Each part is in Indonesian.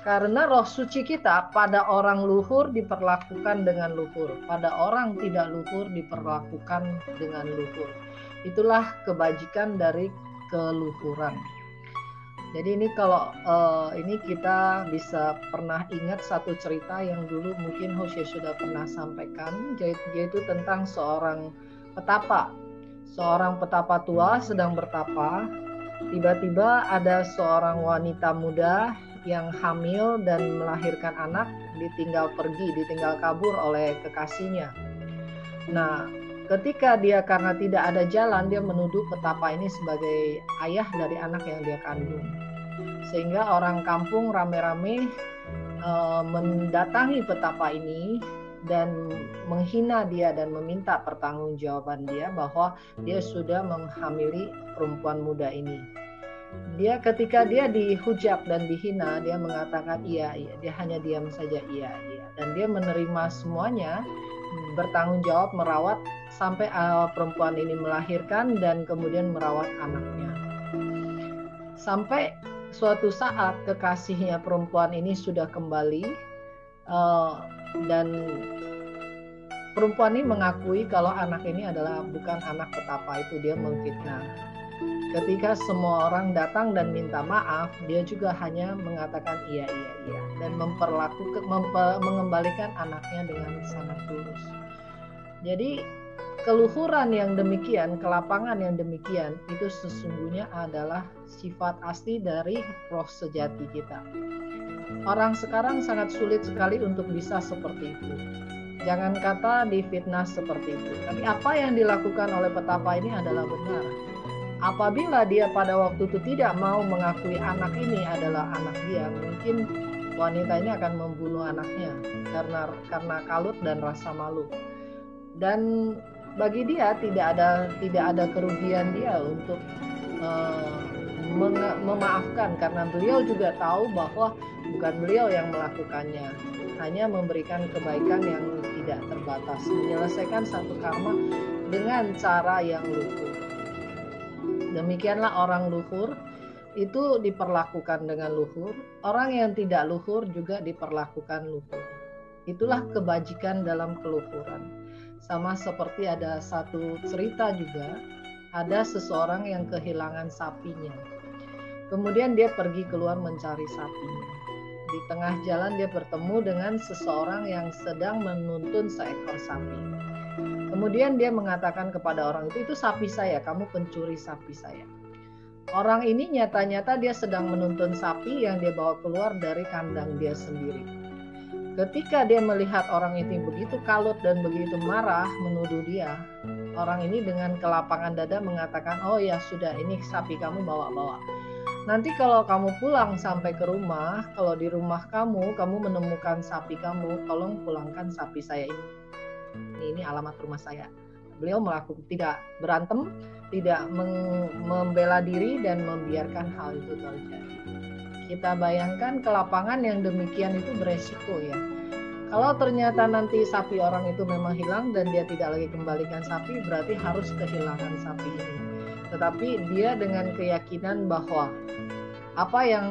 Karena roh suci kita pada orang luhur diperlakukan dengan luhur, pada orang tidak luhur diperlakukan dengan luhur. Itulah kebajikan dari keluhuran. Jadi ini kalau ini kita bisa pernah ingat satu cerita yang dulu mungkin Hosea sudah pernah sampaikan, yaitu tentang seorang petapa. Seorang petapa tua sedang bertapa, tiba-tiba ada seorang wanita muda yang hamil dan melahirkan anak, ditinggal kabur oleh kekasihnya. Nah, ketika dia karena tidak ada jalan, dia menuduh petapa ini sebagai ayah dari anak yang dia kandung. Sehingga orang kampung rame-rame mendatangi petapa ini dan menghina dia dan meminta pertanggungjawaban dia bahwa dia sudah menghamili perempuan muda ini. Ketika dia dihujat dan dihina, dia mengatakan iya, dia hanya diam saja iya. Dan dia menerima semuanya, bertanggung jawab merawat sampai perempuan ini melahirkan dan kemudian merawat anaknya. Sampai suatu saat kekasihnya perempuan ini sudah kembali dan perempuan ini mengakui kalau anak ini adalah bukan anak petapa itu, dia memfitnah. Ketika semua orang datang dan minta maaf, dia juga hanya mengatakan iya dan mengembalikan anaknya dengan sangat tulus. Jadi keluhuran yang demikian, kelapangan yang demikian, itu sesungguhnya adalah sifat asli dari roh sejati kita. Orang sekarang sangat sulit sekali untuk bisa seperti itu. Jangan kata difitnah seperti itu. Tapi apa yang dilakukan oleh petapa ini adalah benar. Apabila dia pada waktu itu tidak mau mengakui anak ini adalah anak dia, mungkin wanita ini akan membunuh anaknya karena kalut dan rasa malu. Dan bagi dia tidak ada kerugian dia untuk memaafkan, karena beliau juga tahu bahwa bukan beliau yang melakukannya, hanya memberikan kebaikan yang tidak terbatas, menyelesaikan satu karma dengan cara yang luhur. Demikianlah orang luhur itu diperlakukan dengan luhur, orang yang tidak luhur juga diperlakukan luhur. Itulah kebajikan dalam keluhuran. Sama seperti ada satu cerita juga, ada seseorang yang kehilangan sapinya. Kemudian dia pergi keluar mencari sapinya. Di tengah jalan dia bertemu dengan seseorang yang sedang menuntun seekor sapi. Kemudian dia mengatakan kepada orang itu sapi saya, kamu pencuri sapi saya. Orang ini nyata-nyata dia sedang menuntun sapi yang dia bawa keluar dari kandang dia sendiri. Ketika dia melihat orang itu begitu kalut dan begitu marah menuduh dia, orang ini dengan kelapangan dada mengatakan, oh ya sudah, ini sapi kamu bawa-bawa. Nanti kalau kamu pulang sampai ke rumah, kalau di rumah kamu menemukan sapi kamu, tolong pulangkan sapi saya ini. Ini alamat rumah saya. Beliau tidak berantem, tidak membela diri dan membiarkan hal itu terjadi. Kita bayangkan kelapangan yang demikian itu beresiko ya. Kalau ternyata nanti sapi orang itu memang hilang dan dia tidak lagi kembalikan sapi, berarti harus kehilangan sapi ini. Tetapi dia dengan keyakinan bahwa apa yang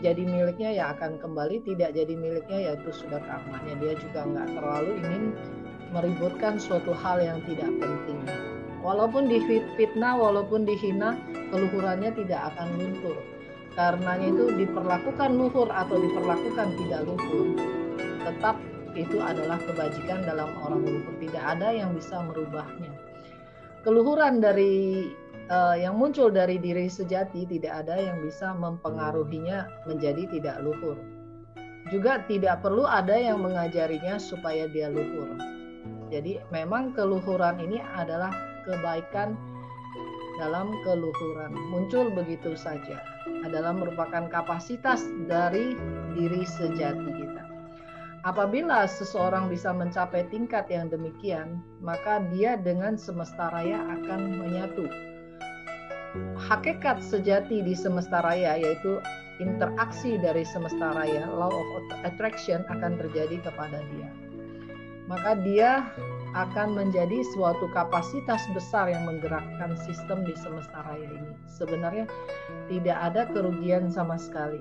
jadi miliknya ya akan kembali, tidak jadi miliknya ya itu sudah karmanya. Dia juga nggak terlalu ingin meributkan suatu hal yang tidak penting. Walaupun difitnah, walaupun dihina, keluhurannya tidak akan luntur. Karenanya itu diperlakukan luhur atau diperlakukan tidak luhur, tetap itu adalah kebajikan dalam orang luhur. Tidak ada yang bisa merubahnya. Keluhuran dari yang muncul dari diri sejati tidak ada yang bisa mempengaruhinya menjadi tidak luhur. Juga tidak perlu ada yang mengajarinya supaya dia luhur. Jadi memang keluhuran ini adalah kebaikan dalam keluhuran. Muncul begitu saja. Adalah merupakan kapasitas dari diri sejati kita. Apabila seseorang bisa mencapai tingkat yang demikian, maka dia dengan semesta raya akan menyatu. Hakikat sejati di semesta raya yaitu interaksi dari semesta raya, law of attraction akan terjadi kepada dia. Maka dia akan menjadi suatu kapasitas besar yang menggerakkan sistem di semesta raya ini. Sebenarnya tidak ada kerugian sama sekali.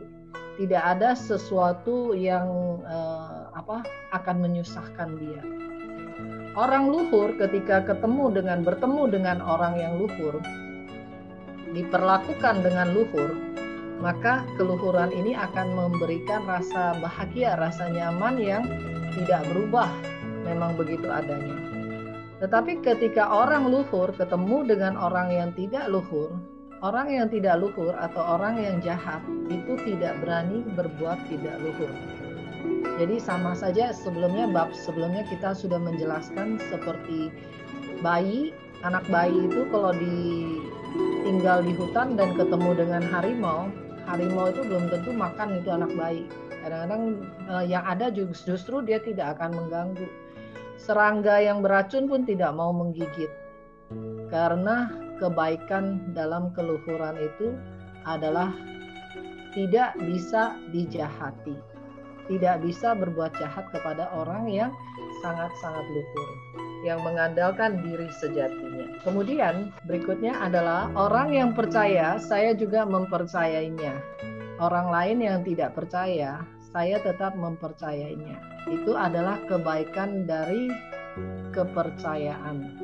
Tidak ada sesuatu yang akan menyusahkan dia. Orang luhur ketika bertemu dengan orang yang luhur, diperlakukan dengan luhur, maka keluhuran ini akan memberikan rasa bahagia, rasa nyaman yang tidak berubah, memang begitu adanya. Tetapi ketika orang luhur ketemu dengan orang yang tidak luhur atau orang yang jahat, itu tidak berani berbuat tidak luhur. Jadi sama saja bab sebelumnya kita sudah menjelaskan seperti anak bayi itu kalau tinggal di hutan dan ketemu dengan harimau itu belum tentu makan itu anak bayi. Kadang-kadang yang ada justru dia tidak akan mengganggu. Serangga yang beracun pun tidak mau menggigit. Karena kebaikan dalam keluhuran itu adalah tidak bisa dijahati. Tidak bisa berbuat jahat kepada orang yang sangat-sangat luhur, yang mengandalkan diri sejatinya. Kemudian berikutnya adalah orang yang percaya, saya juga mempercayainya. Orang lain yang tidak percaya, saya tetap mempercayainya. Itu adalah kebaikan dari kepercayaan.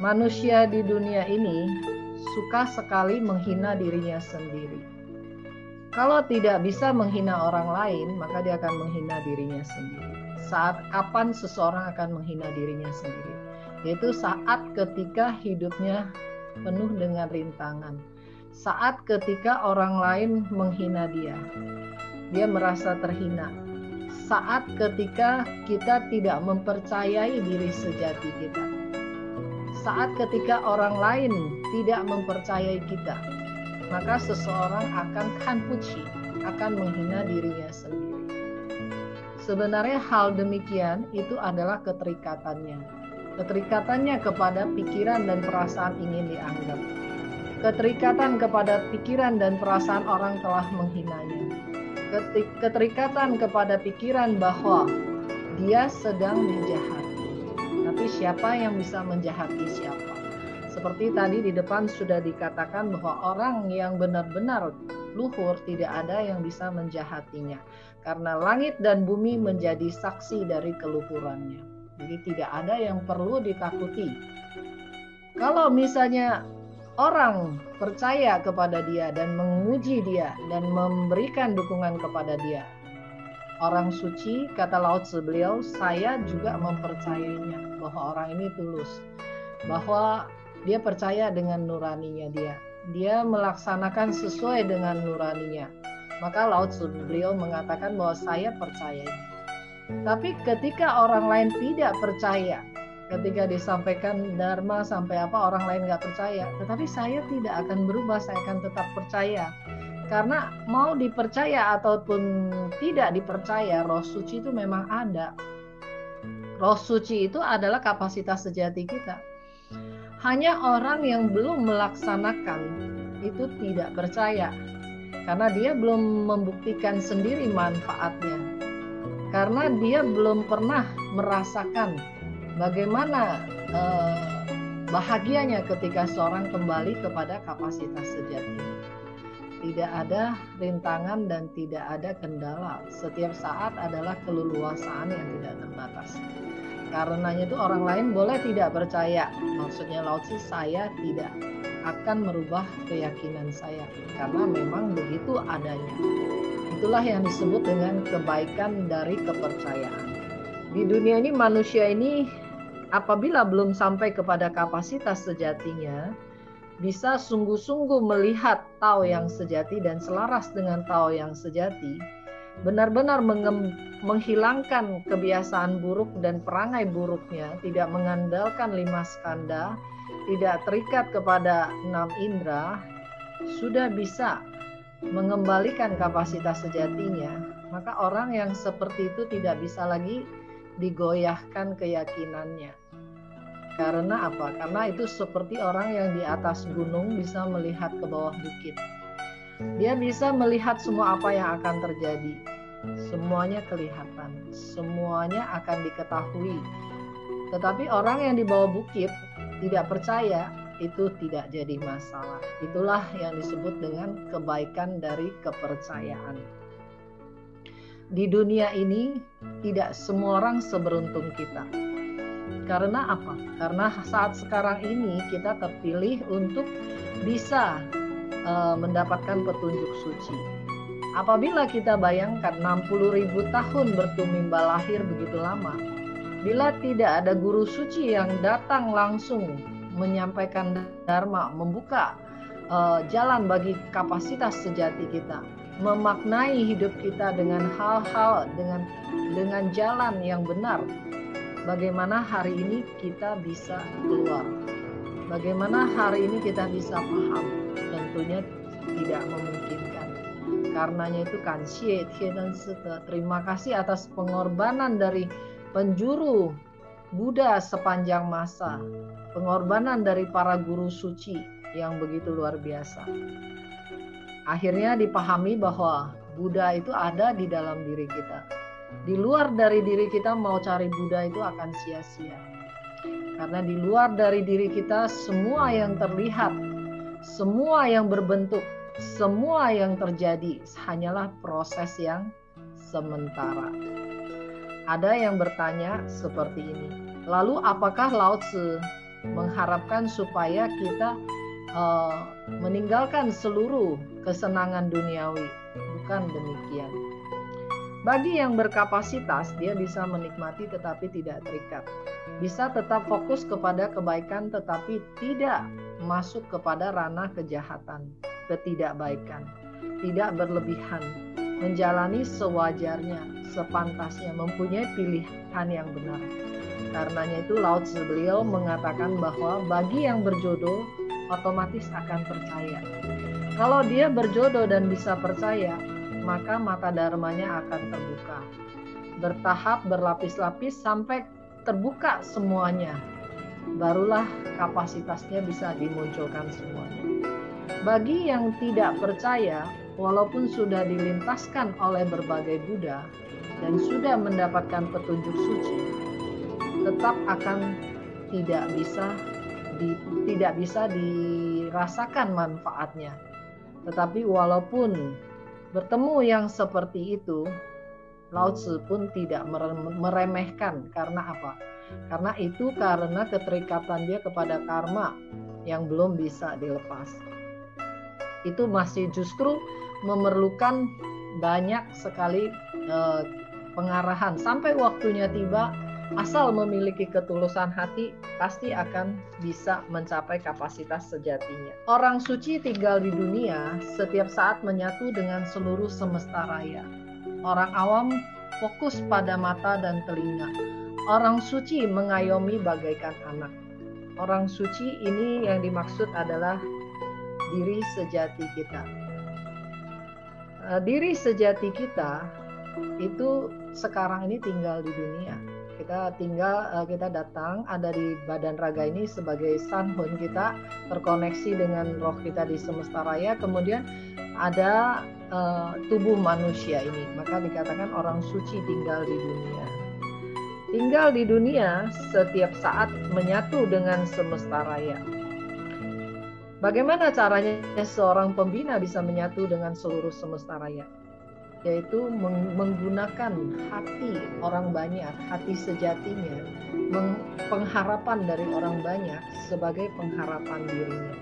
Manusia di dunia ini suka sekali menghina dirinya sendiri. Kalau tidak bisa menghina orang lain, maka dia akan menghina dirinya sendiri. Kapan seseorang akan menghina dirinya sendiri? Yaitu saat ketika hidupnya penuh dengan rintangan. Saat ketika orang lain menghina dia merasa terhina. Saat ketika kita tidak mempercayai diri sejati kita. Saat ketika orang lain tidak mempercayai kita, maka seseorang akan menghina dirinya sendiri. Sebenarnya hal demikian itu adalah keterikatannya. Keterikatannya kepada pikiran dan perasaan ingin dianggap. Keterikatan kepada pikiran dan perasaan orang telah menghinanya. Keterikatan kepada pikiran bahwa dia sedang dijahati. Tapi siapa yang bisa menjahati siapa? Seperti tadi di depan sudah dikatakan bahwa orang yang benar-benar luhur tidak ada yang bisa menjahatinya. Karena langit dan bumi menjadi saksi dari keluhurannya. Jadi tidak ada yang perlu ditakuti. Kalau misalnya orang percaya kepada dia dan menguji dia dan memberikan dukungan kepada dia, orang suci, kata Lao Tzu beliau, saya juga mempercayainya bahwa orang ini tulus. Bahwa dia percaya dengan nuraninya dia melaksanakan sesuai dengan nuraninya. Maka Lao Tzu beliau mengatakan bahwa saya percaya. Tapi ketika orang lain tidak percaya, ketika disampaikan dharma sampai orang lain nggak percaya, tetapi saya tidak akan berubah, saya akan tetap percaya. Karena mau dipercaya ataupun tidak dipercaya, roh suci itu memang ada. Roh suci itu adalah kapasitas sejati kita. Hanya orang yang belum melaksanakan itu tidak percaya. Karena dia belum membuktikan sendiri manfaatnya. Karena dia belum pernah merasakan bagaimana bahagianya ketika seorang kembali kepada kapasitas sejati. Tidak ada rintangan dan tidak ada kendala. Setiap saat adalah keleluasaan yang tidak terbatas. Karenanya itu orang lain boleh tidak percaya. Maksudnya Lao Tzu, saya tidak akan merubah keyakinan saya. Karena memang begitu adanya. Itulah yang disebut dengan kebaikan dari kepercayaan. Di dunia ini manusia ini apabila belum sampai kepada kapasitas sejatinya, bisa sungguh-sungguh melihat Tao yang sejati dan selaras dengan Tao yang sejati, benar-benar menghilangkan kebiasaan buruk dan perangai buruknya, tidak mengandalkan 5 skanda, tidak terikat kepada 6 indera, sudah bisa mengembalikan kapasitas sejatinya, maka orang yang seperti itu tidak bisa lagi digoyahkan keyakinannya. Karena apa? Karena itu seperti orang yang di atas gunung bisa melihat ke bawah bukit. Dia bisa melihat semua apa yang akan terjadi. Semuanya kelihatan, semuanya akan diketahui. Tetapi orang yang di bawah bukit tidak percaya, itu tidak jadi masalah. Itulah yang disebut dengan kebaikan dari kepercayaan. Di dunia ini tidak semua orang seberuntung kita. Karena apa? Karena saat sekarang ini kita terpilih untuk bisa mendapatkan petunjuk suci. Apabila kita bayangkan 60.000 tahun bertumimba lahir begitu lama, bila tidak ada guru suci yang datang langsung menyampaikan dharma, membuka jalan bagi kapasitas sejati kita, memaknai hidup kita dengan hal-hal, dengan jalan yang benar, bagaimana hari ini kita bisa keluar? Bagaimana hari ini kita bisa paham? Tentunya tidak memungkinkan. Karenanya itu kanxie tian site, terima kasih atas pengorbanan dari penjuru Buddha sepanjang masa, pengorbanan dari para guru suci yang begitu luar biasa. Akhirnya dipahami bahwa Buddha itu ada di dalam diri kita. Di luar dari diri kita mau cari Buddha itu akan sia-sia. Karena di luar dari diri kita semua yang terlihat, semua yang berbentuk, semua yang terjadi hanyalah proses yang sementara. Ada yang bertanya seperti ini. Lalu apakah Lao Tzu mengharapkan supaya kita meninggalkan seluruh kesenangan duniawi? Bukan demikian. Bagi yang berkapasitas, dia bisa menikmati tetapi tidak terikat. Bisa tetap fokus kepada kebaikan tetapi tidak masuk kepada ranah kejahatan, ketidakbaikan, tidak berlebihan, menjalani sewajarnya, sepantasnya, mempunyai pilihan yang benar. Karenanya itu Lao Tzu beliau mengatakan bahwa bagi yang berjodoh otomatis akan percaya. Kalau dia berjodoh dan bisa percaya, maka mata dharmanya akan terbuka. Bertahap, berlapis-lapis sampai terbuka semuanya. Barulah kapasitasnya bisa dimunculkan semuanya. Bagi yang tidak percaya, walaupun sudah dilintaskan oleh berbagai Buddha dan sudah mendapatkan petunjuk suci, tetap akan tidak bisa dirasakan manfaatnya. Tetapi walaupun bertemu yang seperti itu, Lao Tzu pun tidak meremehkan. Karena apa? Karena itu karena keterikatan dia kepada karma yang belum bisa dilepas. Itu masih justru memerlukan banyak sekali pengarahan. Sampai waktunya tiba, asal memiliki ketulusan hati, pasti akan bisa mencapai kapasitas sejatinya. Orang suci tinggal di dunia setiap saat menyatu dengan seluruh semesta raya. Orang awam fokus pada mata dan telinga. Orang suci mengayomi bagaikan anak. Orang suci ini yang dimaksud adalah diri sejati kita. Diri sejati kita itu sekarang ini tinggal di dunia. Kita datang ada di badan raga ini sebagai sanhun, kita terkoneksi dengan roh kita di semesta raya, kemudian ada tubuh manusia ini, maka dikatakan orang suci tinggal di dunia. Tinggal di dunia setiap saat menyatu dengan semesta raya. Bagaimana caranya seorang pembina bisa menyatu dengan seluruh semesta raya? Yaitu menggunakan hati orang banyak, hati sejatinya, pengharapan dari orang banyak sebagai pengharapan dirinya.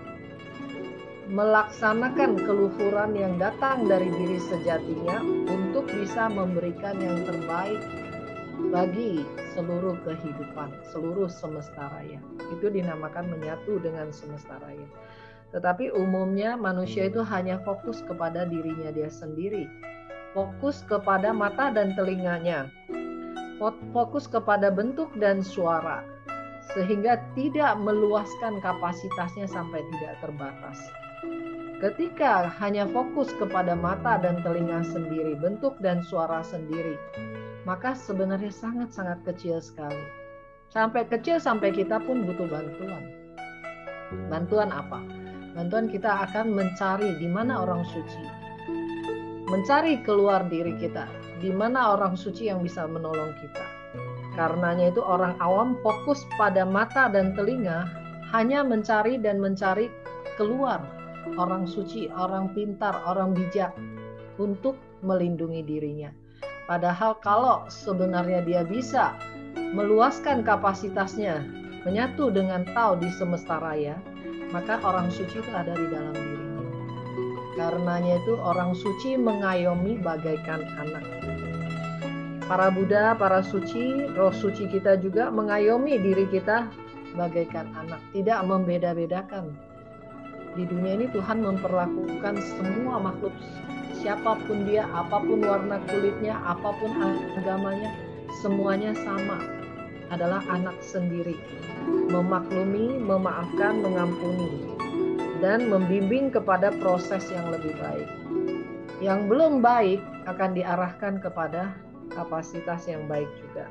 Melaksanakan keluhuran yang datang dari diri sejatinya untuk bisa memberikan yang terbaik bagi seluruh kehidupan, seluruh semesta raya. Itu dinamakan menyatu dengan semesta raya. Tetapi umumnya manusia itu hanya fokus kepada dirinya dia sendiri. Fokus kepada mata dan telinganya, fokus kepada bentuk dan suara, sehingga tidak meluaskan kapasitasnya sampai tidak terbatas. Ketika hanya fokus kepada mata dan telinga sendiri, bentuk dan suara sendiri, maka sebenarnya sangat-sangat kecil sekali. Sampai kecil sampai kita pun butuh bantuan. Bantuan apa? Bantuan kita akan mencari di mana orang suci. Mencari keluar diri kita, di mana orang suci yang bisa menolong kita. Karenanya itu orang awam fokus pada mata dan telinga, hanya mencari dan mencari keluar orang suci, orang pintar, orang bijak untuk melindungi dirinya. Padahal kalau sebenarnya dia bisa meluaskan kapasitasnya, menyatu dengan Tao di semesta raya, maka orang suci itu ada di dalam dirinya. Karenanya itu orang suci mengayomi bagaikan anak. Para Buddha, para suci, roh suci kita juga mengayomi diri kita bagaikan anak, tidak membeda-bedakan. Di dunia ini Tuhan memperlakukan semua makhluk, siapapun dia, apapun warna kulitnya, apapun agamanya, semuanya sama, adalah anak sendiri. Memaklumi, memaafkan, mengampuni, dan membimbing kepada proses yang lebih baik. Yang belum baik akan diarahkan kepada kapasitas yang baik juga.